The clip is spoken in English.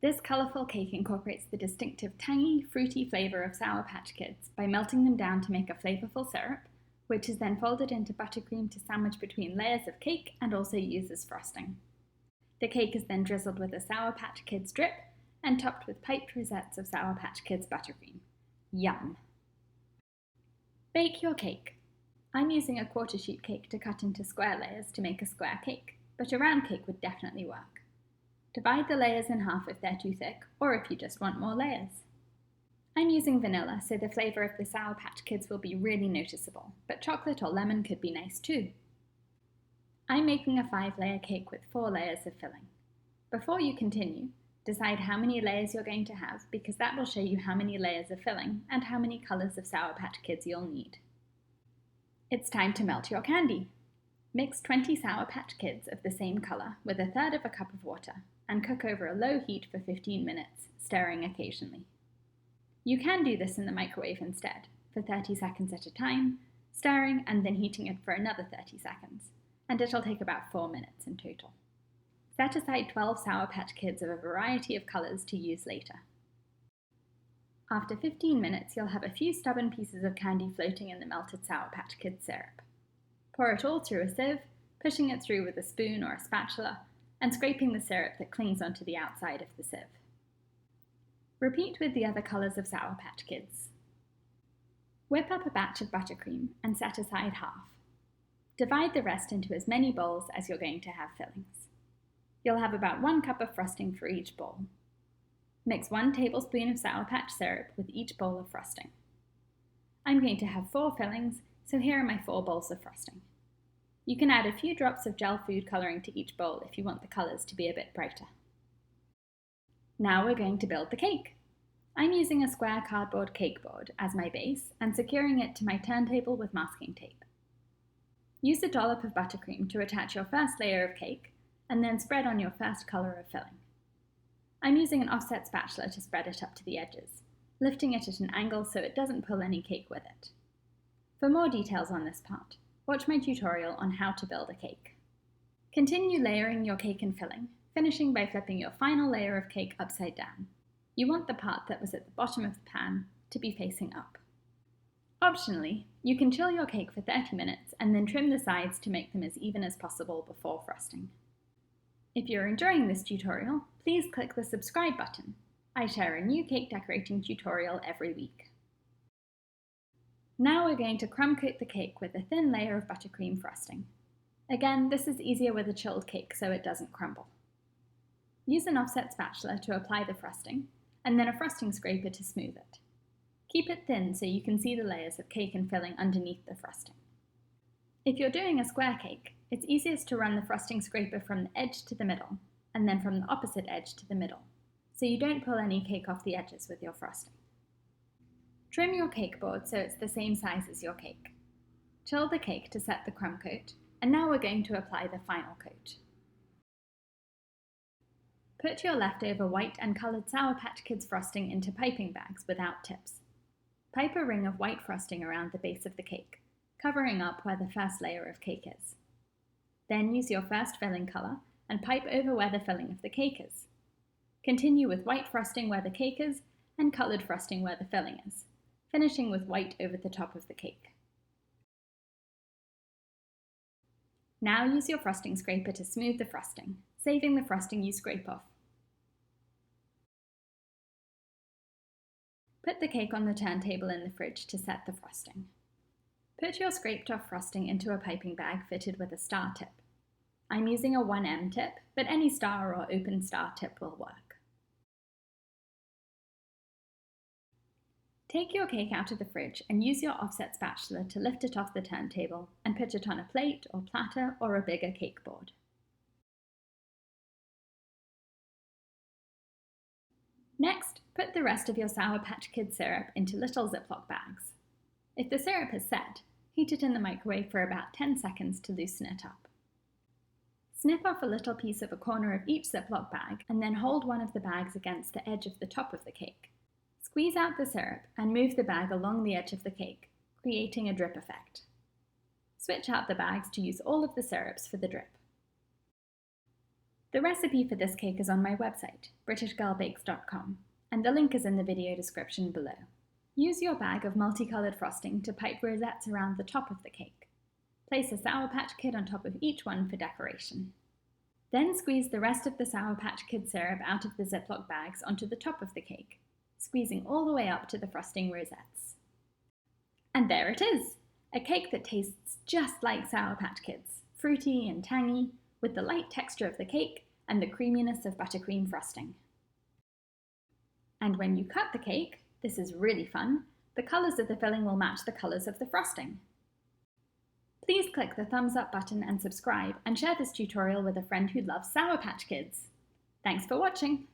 This colourful cake incorporates the distinctive tangy, fruity flavour of Sour Patch Kids by melting them down to make a flavorful syrup, which is then folded into buttercream to sandwich between layers of cake and also used as frosting. The cake is then drizzled with a Sour Patch Kids drip and topped with piped rosettes of Sour Patch Kids buttercream. Yum! Bake your cake. I'm using a quarter sheet cake to cut into square layers to make a square cake, but a round cake would definitely work. Divide the layers in half if they're too thick, or if you just want more layers. I'm using vanilla, so the flavour of the Sour Patch Kids will be really noticeable, but chocolate or lemon could be nice too. I'm making a 5-layer cake with 4 layers of filling. Before you continue, decide how many layers you're going to have, because that will show you how many layers of filling and how many colours of Sour Patch Kids you'll need. It's time to melt your candy. Mix 20 Sour Patch Kids of the same colour with 1/3 of a cup of water and cook over a low heat for 15 minutes, stirring occasionally. You can do this in the microwave instead, for 30 seconds at a time, stirring and then heating it for another 30 seconds, and it'll take about 4 minutes in total. Set aside 12 Sour Patch Kids of a variety of colours to use later. After 15 minutes, you'll have a few stubborn pieces of candy floating in the melted Sour Patch Kids syrup. Pour it all through a sieve, pushing it through with a spoon or a spatula, and scraping the syrup that clings onto the outside of the sieve. Repeat with the other colours of Sour Patch Kids. Whip up a batch of buttercream and set aside half. Divide the rest into as many bowls as you're going to have fillings. You'll have about 1 cup of frosting for each bowl. Mix 1 tablespoon of Sour Patch syrup with each bowl of frosting. I'm going to have 4 fillings, so here are my 4 bowls of frosting. You can add a few drops of gel food colouring to each bowl if you want the colours to be a bit brighter. Now we're going to build the cake. I'm using a square cardboard cake board as my base and securing it to my turntable with masking tape. Use a dollop of buttercream to attach your first layer of cake and then spread on your first colour of filling. I'm using an offset spatula to spread it up to the edges, lifting it at an angle so it doesn't pull any cake with it. For more details on this part, watch my tutorial on how to build a cake. Continue layering your cake and filling, finishing by flipping your final layer of cake upside down. You want the part that was at the bottom of the pan to be facing up. Optionally, you can chill your cake for 30 minutes and then trim the sides to make them as even as possible before frosting. If you're enjoying this tutorial, please click the subscribe button. I share a new cake decorating tutorial every week. Now we're going to crumb coat the cake with a thin layer of buttercream frosting. Again, this is easier with a chilled cake so it doesn't crumble. Use an offset spatula to apply the frosting, and then a frosting scraper to smooth it. Keep it thin so you can see the layers of cake and filling underneath the frosting. If you're doing a square cake, it's easiest to run the frosting scraper from the edge to the middle, and then from the opposite edge to the middle, so you don't pull any cake off the edges with your frosting. Trim your cake board so it's the same size as your cake. Chill the cake to set the crumb coat, and now we're going to apply the final coat. Put your leftover white and coloured Sour Patch Kids frosting into piping bags without tips. Pipe a ring of white frosting around the base of the cake, covering up where the first layer of cake is. Then use your first filling colour and pipe over where the filling of the cake is. Continue with white frosting where the cake is and coloured frosting where the filling is, finishing with white over the top of the cake. Now use your frosting scraper to smooth the frosting, saving the frosting you scrape off. Put the cake on the turntable in the fridge to set the frosting. Put your scraped off frosting into a piping bag fitted with a star tip. I'm using a 1M tip, but any star or open star tip will work. Take your cake out of the fridge and use your offset spatula to lift it off the turntable and put it on a plate or platter or a bigger cake board. Next, put the rest of your Sour Patch Kids syrup into little Ziploc bags. If the syrup is set, heat it in the microwave for about 10 seconds to loosen it up. Snip off a little piece of a corner of each Ziploc bag and then hold one of the bags against the edge of the top of the cake. Squeeze out the syrup and move the bag along the edge of the cake, creating a drip effect. Switch out the bags to use all of the syrups for the drip. The recipe for this cake is on my website, britishgirlbakes.com, and the link is in the video description below. Use your bag of multicoloured frosting to pipe rosettes around the top of the cake. Place a Sour Patch Kid on top of each one for decoration. Then squeeze the rest of the Sour Patch Kid syrup out of the Ziploc bags onto the top of the cake, squeezing all the way up to the frosting rosettes. And there it is! A cake that tastes just like Sour Patch Kids, fruity and tangy, with the light texture of the cake and the creaminess of buttercream frosting. And when you cut the cake, this is really fun, the colours of the filling will match the colours of the frosting. Please click the thumbs up button and subscribe, and share this tutorial with a friend who loves Sour Patch Kids. Thanks for watching!